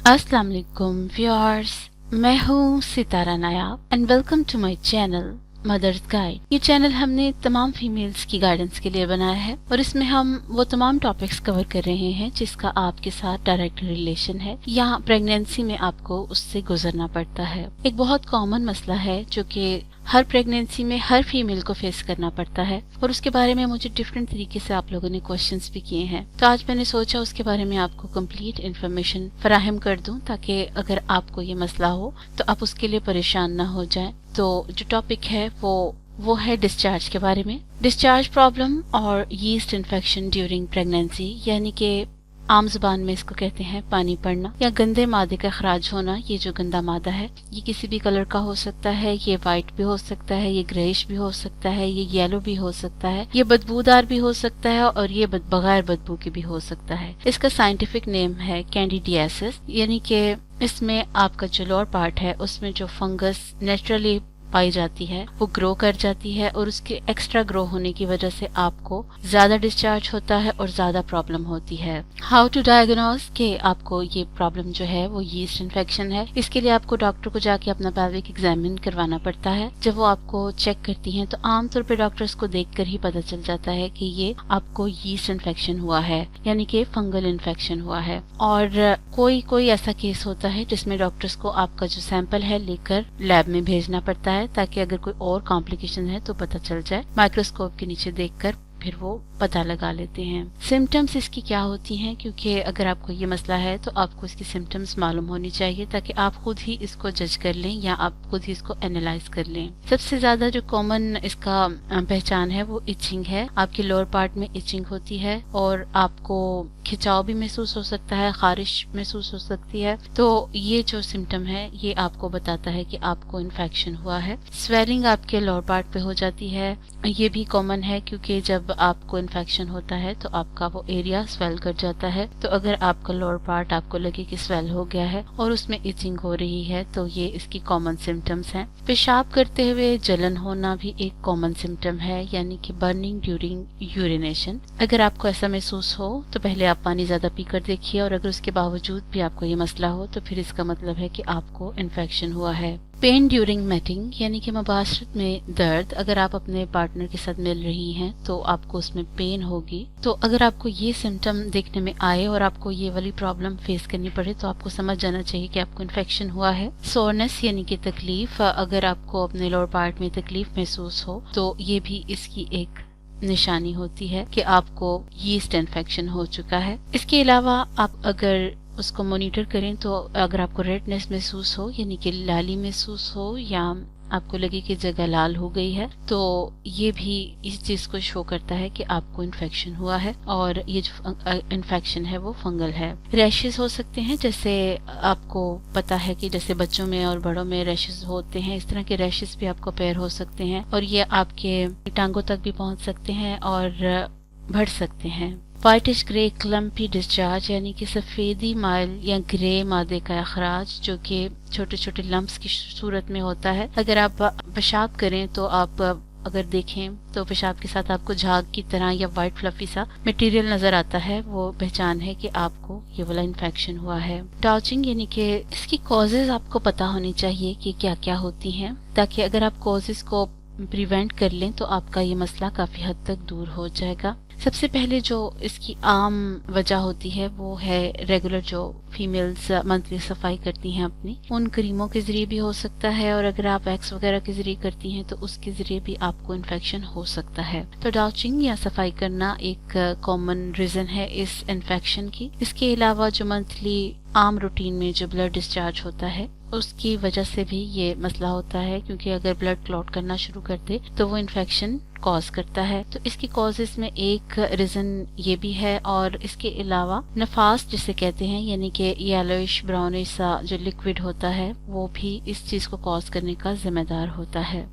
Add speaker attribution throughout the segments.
Speaker 1: अस्सलाम वालेकुम व्यूअर्स, मैं हूँ Sitara Nayab and welcome to my channel mothers guide. ये चैनल हमने तमाम फीमेल्स की गाइडेंस के लिए बनाया है और इसमें हम वो तमाम टॉपिक्स कवर कर रहे हैं जिसका आपके साथ डायरेक्ट रिलेशन है या प्रेगनेंसी में आपको उससे गुजरना पड़ता है। एक बहुत कॉमन मसला है जो कि हर प्रेगनेंसी में हर फीमेल को फेस करना पड़ता है और उसके बारे में मुझे डिफरेंट तरीके से आप लोगों ने क्वेश्चंस भी किए हैं, तो आज मैंने सोचा उसके बारे में आपको कंप्लीट इन्फॉर्मेशन फराहम कर दूं ताकि अगर आपको ये मसला हो तो आप उसके लिए परेशान ना हो जाएं। तो जो टॉपिक है वो है डिस्चार्ज के बारे में। डिस्चार्ज प्रॉब्लम और यीस्ट इन्फेक्शन ड्यूरिंग प्रेगनेंसी, यानी कि आम जुबान में इसको कहते हैं पानी पड़ना या गंदे मादे का खराज होना। ये जो गंदा मादा है ये किसी भी कलर का हो सकता है, ये व्हाइट भी हो सकता है, ये ग्रेइश भी हो सकता है, ये येलो भी हो सकता है, ये बदबूदार भी हो सकता है और ये बगैर बदबू के भी हो सकता है। इसका साइंटिफिक नेम है कैंडिडियासिस, यानी कि इसमें आपका जो लोअर पार्ट है उसमें जो फंगस नेचुरली पाई जाती है वो ग्रो कर जाती है और उसके एक्स्ट्रा ग्रो होने की वजह से आपको ज्यादा डिस्चार्ज होता है और ज्यादा प्रॉब्लम होती है। हाउ टू डायग्नोज कि आपको ये प्रॉब्लम जो है वो यीस्ट इन्फेक्शन है। इसके लिए आपको डॉक्टर को जाके अपना पेल्विक एग्जामिन करवाना पड़ता है। जब वो आपको चेक करती हैं तो आमतौर पर डॉक्टर्स को देखकर ही पता चल जाता है कि ये आपको यीस्ट इन्फेक्शन हुआ है, यानी कि फंगल इन्फेक्शन हुआ है। और कोई ऐसा केस होता है जिसमें डॉक्टर्स को आपका जो सैंपल है लेकर लैब में भेजना पड़ता है ताकि अगर कोई और कॉम्प्लिकेशन है तो पता चल जाए। माइक्रोस्कोप के नीचे देखकर फिर वो पता लगा लेते हैं। सिम्टम्स इसकी क्या होती हैं, क्योंकि अगर आपको ये मसला है तो आपको इसकी सिम्टम्स मालूम होनी चाहिए ताकि आप खुद ही इसको जज कर लें या आप खुद ही इसको एनालाइज कर लें। सबसे ज्यादा जो कॉमन इसका पहचान है वो इचिंग है। आपके लोअर पार्ट में इचिंग होती है और आपको खिंचाव भी महसूस हो सकता है, खारिश महसूस हो सकती है। तो ये जो सिम्टम है ये आपको बताता है कि आपको इन्फेक्शन हुआ है। स्वेलिंग आपके लोअर पार्ट पे हो जाती है, ये भी कॉमन है क्योंकि जब आपको इन्फेक्शन होता है तो आपका वो एरिया स्वेल कर जाता है। तो अगर आपका लोअर पार्ट आपको लगे कि स्वेल हो गया है और उसमें इचिंग हो रही है तो ये इसकी कॉमन सिम्टम्स हैं। पेशाब करते हुए जलन होना भी एक कॉमन सिम्टम है, यानी कि बर्निंग ड्यूरिंग यूरिनेशन। अगर आपको ऐसा महसूस हो तो पहले आप पानी ज्यादा पीकर देखिए और अगर उसके बावजूद भी आपको ये मसला हो तो फिर इसका मतलब है कि आपको इन्फेक्शन हुआ है। पेन ड्यूरिंग मैटिंग, यानी कि मुबाशरत में दर्द। अगर आप अपने पार्टनर के साथ मिल रही हैं तो आपको उसमें पेन होगी। तो अगर आपको ये सिम्टम देखने में आए और आपको ये वाली प्रॉब्लम फेस करनी पड़े तो आपको समझ जाना चाहिए कि आपको इन्फेक्शन हुआ है। सोरनेस यानी कि तकलीफ, अगर आपको अपने लोअर पार्ट में तकलीफ महसूस हो तो ये भी इसकी एक निशानी होती है कि आपको यीस्ट इन्फेक्शन हो चुका है। इसके अलावा आप अगर उसको मॉनिटर करें तो अगर आपको रेडनेस महसूस हो, यानी कि लाली महसूस हो या आपको लगे कि जगह लाल हो गई है, तो ये भी इस चीज को शो करता है कि आपको इन्फेक्शन हुआ है और ये जो इन्फेक्शन है वो फंगल है। रैशेस हो सकते हैं, जैसे आपको पता है कि जैसे बच्चों में और बड़ों में रैशेस होते हैं, इस तरह के रैशेस भी आपको पैर हो सकते हैं और ये आपके टांगों तक भी पहुंच सकते हैं और बढ़ सकते हैं। व्हाइटिश ग्रे क्लम्पी डिस्चार्ज, यानी कि सफेदी माइल या ग्रे मादे का अखराज जो कि छोटे छोटे लम्प्स की सूरत में होता है। अगर आप पेशाब करें तो आप अगर देखें तो पेशाब के साथ आपको झाग की तरह या व्हाइट फ्लफी सा मटेरियल नजर आता है, वो पहचान है कि आपको ये वाला इन्फेक्शन हुआ है। डाउचिंग, यानी कि इसकी कॉजेज आपको पता होनी चाहिए कि क्या क्या होती हैं ताकि अगर आप कॉजेज को प्रिवेंट कर लें तो आपका ये मसला काफी हद तक दूर हो जाएगा। सबसे पहले जो इसकी आम वजह होती है वो है रेगुलर जो फीमेल्स मंथली सफाई करती हैं अपनी, उन क्रीमों के जरिए भी हो सकता है और अगर आप वैक्स वगैरह के जरिए करती हैं तो उसके जरिए भी आपको इन्फेक्शन हो सकता है। तो डाउचिंग या सफाई करना एक कॉमन रीजन है इस इन्फेक्शन की। इसके अलावा जो मंथली आम रूटीन में जो ब्लड डिस्चार्ज होता है उसकी वजह से भी ये मसला होता है, क्योंकि अगर ब्लड क्लॉट करना शुरू कर दे तो वो इन्फेक्शन कॉज करता है। तो इसकी कॉजेस में एक रीजन ये भी है और इसके अलावा नफास जिसे कहते हैं, यानी कि येलोइश ब्राउनिश सा जो लिक्विड होता है वो भी इस चीज को कॉज करने का जिम्मेदार होता है।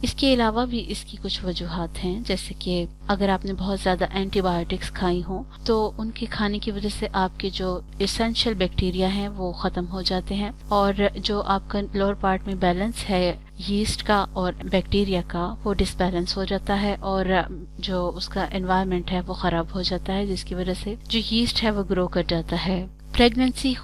Speaker 1: इसके अलावा भी इसकी कुछ वजूहात हैं, जैसे कि अगर आपने बहुत ज्यादा एंटीबायोटिक्स खाई हो तो उनके खाने की वजह से आपके जो एसेंशियल बैक्टीरिया हैं वो खत्म हो जाते हैं और जो आपका लोअर पार्ट में बैलेंस है यीस्ट का और बैक्टीरिया का वो डिसबैलेंस हो जाता है और जो उसका एनवायरनमेंट है वो खराब हो जाता है, जिसकी वजह से जो यीस्ट है वो ग्रो कर जाता है। प्रेगनेंसी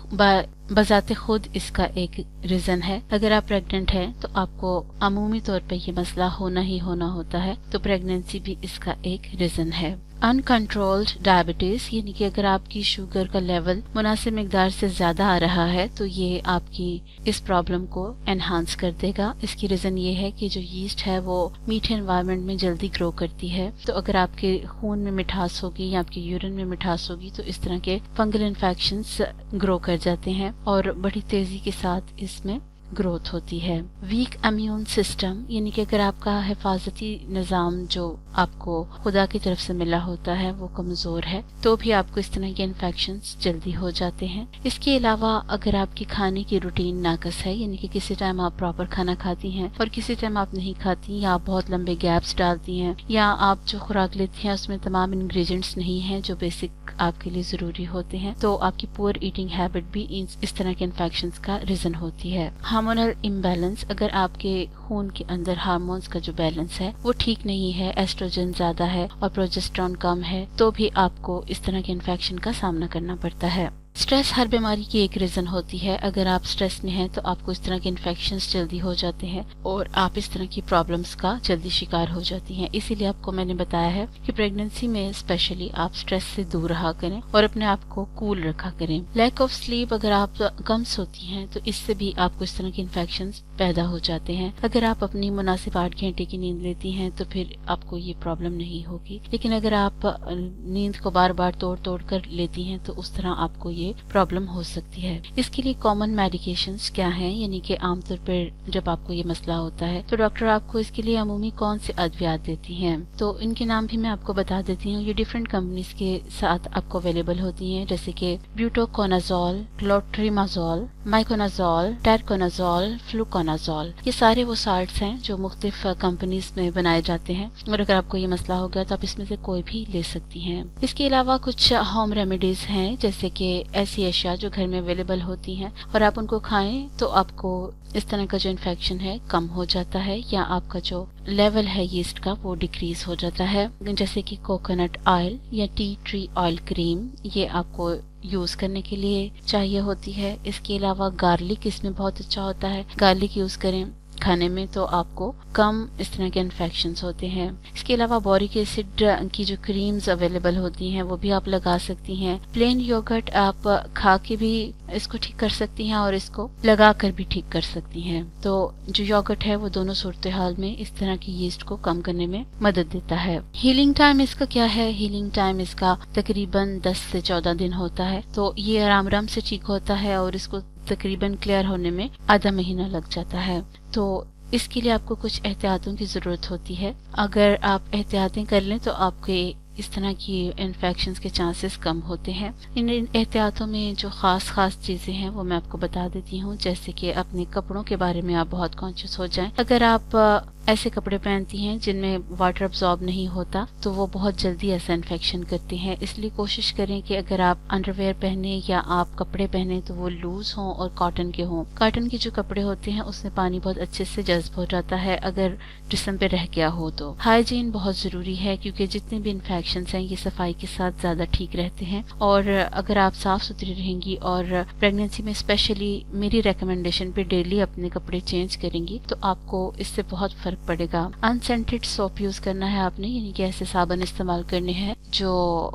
Speaker 1: बजाते खुद इसका एक रीजन है। अगर आप प्रेग्नेंट हैं तो आपको अमूमी तौर पे ये मसला होना ही होना होता है, तो प्रेगनेंसी भी इसका एक रीजन है। अनकंट्रोल्ड डायबिटीज, यानी कि अगर आपकी शुगर का लेवल मुनासिब मिकदार से ज्यादा आ रहा है तो ये आपकी इस प्रॉब्लम को एनहांस कर देगा। इसकी रीजन ये है कि जो यीस्ट है वो मीठे एनवायरनमेंट में जल्दी ग्रो करती है, तो अगर आपके खून में मिठास होगी या आपके यूरिन में मिठास होगी तो इस तरह के फंगल इन्फेक्शंस ग्रो कर जाते हैं और बड़ी तेजी के साथ इसमें ग्रोथ होती है। वीक इम्यून सिस्टम, यानी कि अगर आपका हिफाजती निज़ाम जो आपको खुदा की तरफ से मिला होता है वो कमजोर है तो भी आपको इस तरह के इन्फेक्शंस जल्दी हो जाते हैं। इसके अलावा अगर आपकी खाने की रूटीन नाकस है, यानी कि किसी टाइम आप प्रॉपर खाना खाती हैं और किसी टाइम आप नहीं खाती, या आप बहुत लंबे गैप्स डालती हैं, या आप जो खुराक लेती हैं उसमें तमाम इंग्रेडिएंट्स नहीं हैं जो बेसिक आपके लिए जरूरी होते हैं, तो आपकी पुअर ईटिंग हैबिट भी इस तरह के इन्फेक्शंस का रीजन होती है। हार्मोनल इम्बैलेंस, अगर आपके खून के अंदर हार्मोन्स का जो बैलेंस है वो ठीक नहीं है, एस्ट्रोजन ज्यादा है और प्रोजेस्टेरॉन कम है, तो भी आपको इस तरह के इन्फेक्शन का सामना करना पड़ता है। स्ट्रेस हर बीमारी की एक रीजन होती है। अगर आप स्ट्रेस में हैं तो आपको इस तरह के इन्फेक्शंस जल्दी हो जाते हैं और आप इस तरह की प्रॉब्लम्स का जल्दी शिकार हो जाती हैं। इसीलिए आपको मैंने बताया है कि प्रेगनेंसी में स्पेशली आप स्ट्रेस से दूर रहा करें और अपने आप को कूल रखा करें। लैक ऑफ स्लीप, अगर आप कम सोती हैं तो इससे भी आपको इस तरह के इन्फेक्शंस पैदा हो जाते हैं। अगर आप अपनी मुनासिब 8 घंटे की नींद लेती हैं तो फिर आपको ये प्रॉब्लम नहीं होगी, लेकिन अगर आप नींद को बार बार तोड़ तोड़ कर लेती हैं तो उस तरह आपको ये प्रॉब्लम हो सकती है। इसके लिए कॉमन मेडिकेशंस क्या हैं, यानी कि आमतौर पर जब आपको ये मसला होता है तो डॉक्टर आपको इसके लिए अमूमी कौन से अद्वियात देती हैं, तो इनके नाम भी मैं आपको बता देती हूँ। ये डिफरेंट कंपनीज के साथ आपको अवेलेबल होती हैं, जैसे कि ब्यूटोकोनाजोल, क्लोट्रिमाजोल, माइकोनाजोल, टेरकोनाजोल, फ्लूकोनाजोल। ये सारे वो साल्ट्स हैं जो मुख्तलिफ कंपनीज में बनाए जाते हैं और अगर आपको ये मसला हो गया तो आप इसमें से कोई भी ले सकती हैं। इसके अलावा कुछ होम रेमेडीज हैं, जैसे कि ऐसी अशिया जो घर में अवेलेबल होती हैं और आप उनको खाएं तो आपको इस तरह का जो इन्फेक्शन है कम हो जाता है, या आपका जो लेवल है यीस्ट का वो डिक्रीज हो जाता है। जैसे कि कोकोनट ऑयल या टी ट्री ऑयल क्रीम, ये आपको यूज करने के लिए चाहिए होती है। इसके अलावा गार्लिक इसमें बहुत अच्छा होता है, गार्लिक यूज करें खाने में तो आपको कम इस तरह के इन्फेक्शंस होते हैं। इसके अलावा बोरिक एसिड की जो क्रीम्स अवेलेबल होती हैं वो भी आप लगा सकती हैं। प्लेन योगर्ट आप खा के भी इसको ठीक कर सकती हैं और इसको लगा कर भी ठीक कर सकती हैं। तो जो योगर्ट है वो दोनों सूरत हाल में इस तरह की यीस्ट को कम करने में मदद देता है। हीलिंग टाइम इसका क्या है? हीलिंग टाइम इसका तकरीबन 10 से 14 दिन होता है, तो ये आराम आराम से ठीक होता है और इसको तकरीबन क्लियर होने में आधा महीना लग जाता है। तो इसके लिए आपको कुछ एहतियातों की जरूरत होती है। अगर आप एहतियातें कर लें तो आपके इस तरह की इन्फेक्शंस के चांसेस कम होते हैं। इन एहतियातों में जो खास चीजें हैं वो मैं आपको बता देती हूँ, जैसे कि अपने कपड़ों के बारे में आप बहुत कॉन्शियस हो जाएं। अगर आप ऐसे कपड़े पहनती हैं जिनमें वाटर अब्सॉर्ब नहीं होता तो वो बहुत जल्दी ऐसा इन्फेक्शन करते हैं, इसलिए कोशिश करें कि अगर आप अंडरवेयर पहने या आप कपड़े पहने तो वो लूज हों और कॉटन के हों। कॉटन के जो कपड़े होते हैं उसमें पानी बहुत अच्छे से जज्ब हो जाता है अगर जिस्म पे रह गया हो तो। हाइजीन बहुत जरूरी है क्योंकि जितने भी इन्फेक्शन हैं ये सफाई के साथ ज्यादा ठीक रहते हैं, और अगर आप साफ सुथरी रहेंगी और प्रेगनेंसी में स्पेशली मेरी रिकमेंडेशन पे डेली अपने कपड़े चेंज करेंगी तो आपको इससे बहुत फर्क पड़ेगा। अनसेंटेड सोप यूज करना है आपने, यानी कि ऐसे साबुन इस्तेमाल करने हैं जो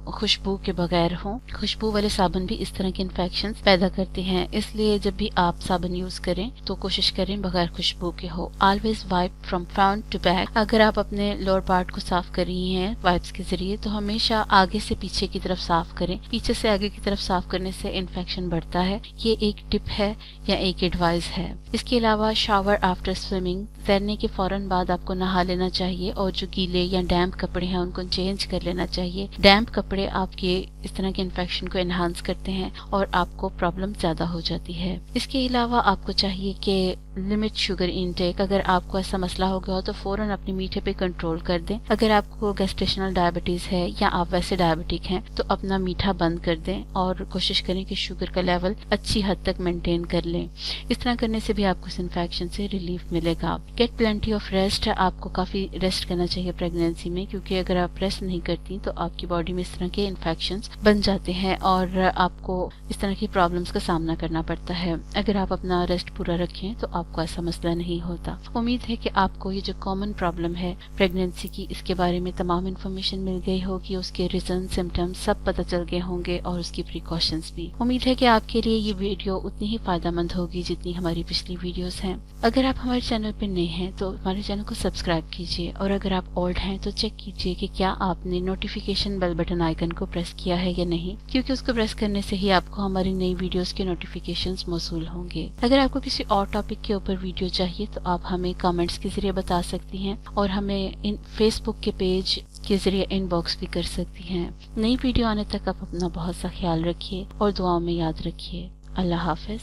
Speaker 1: खुशबू के बगैर हों। खुशबू वाले साबुन भी इस तरह के इन्फेक्शन पैदा करते हैं, इसलिए जब भी आप साबुन यूज करें तो कोशिश करें बगैर खुशबू के हो। Always wipe from front to back. अगर आप अपने लोअर पार्ट को साफ कर रही हैं वाइप्स के जरिए तो हमेशा आगे से पीछे की तरफ साफ करें। पीछे से आगे की तरफ साफ करने से इन्फेक्शन बढ़ता है। ये एक टिप है या एक एडवाइस है। इसके अलावा शावर आफ्टर स्विमिंग, तैरने के फौरन बाद आपको नहा लेना चाहिए और जो गीले या डैम्प कपड़े हैं उनको चेंज कर लेना चाहिए। डैम्प कपड़े आपके इस तरह के इन्फेक्शन को एनहांस करते हैं और आपको प्रॉब्लम ज्यादा हो जाती है। इसके अलावा आपको चाहिए कि लिमिट शुगर इनटेक। अगर आपको ऐसा मसला हो गया हो तो फौरन अपने मीठे पे कंट्रोल कर दें। अगर आपको गैस्ट्रेशनल डायबिटीज है या आप वैसे डायबिटिक हैं तो अपना मीठा बंद कर दें और कोशिश करें कि शुगर का लेवल अच्छी हद तक मेंटेन कर लें। इस तरह करने से भी आपको इस इन्फेक्शन से रिलीफ मिलेगा। Get plenty of rest. आपको काफी रेस्ट करना चाहिए प्रेगनेंसी में, क्योंकि अगर आप रेस्ट नहीं करती तो आपकी बॉडी में इस तरह के इन्फेक्शन बन जाते हैं और आपको इस तरह की प्रॉब्लम्स का सामना करना पड़ता है। अगर आप अपना रेस्ट पूरा रखें तो आपको ऐसा मसला नहीं होता। उम्मीद है कि आपको ये जो कॉमन प्रॉब्लम है प्रेगनेंसी की, इसके बारे में तमाम इन्फॉर्मेशन मिल गई होगी, उसके रीजन, सिम्टम्स सब पता चल गए होंगे और उसकी प्रिकॉशंस भी। उम्मीद है कि आपके लिए ये वीडियो उतनी ही फायदेमंद होगी जितनी हमारी पिछली वीडियोस हैं। अगर आप हमारे चैनल पर नए हैं तो हमारे चैनल को सब्सक्राइब कीजिए, और अगर आप ओल्ड हैं तो चेक कीजिए कि क्या आपने नोटिफिकेशन बेल बटन आइकन को प्रेस किया है या नहीं, क्योंकि उसको प्रेस करने से ही आपको हमारी नई वीडियोस के नोटिफिकेशंस मौसूल होंगे। अगर आपको किसी और टॉपिक के ऊपर वीडियो चाहिए तो आप हमें कमेंट्स के जरिए बता सकती हैं, और हमें इन फेसबुक के पेज के जरिए इनबॉक्स भी कर सकती हैं। नई वीडियो आने तक आप अपना बहुत सा ख्याल रखिए और दुआओं में याद रखिए। अल्लाह हाफिज।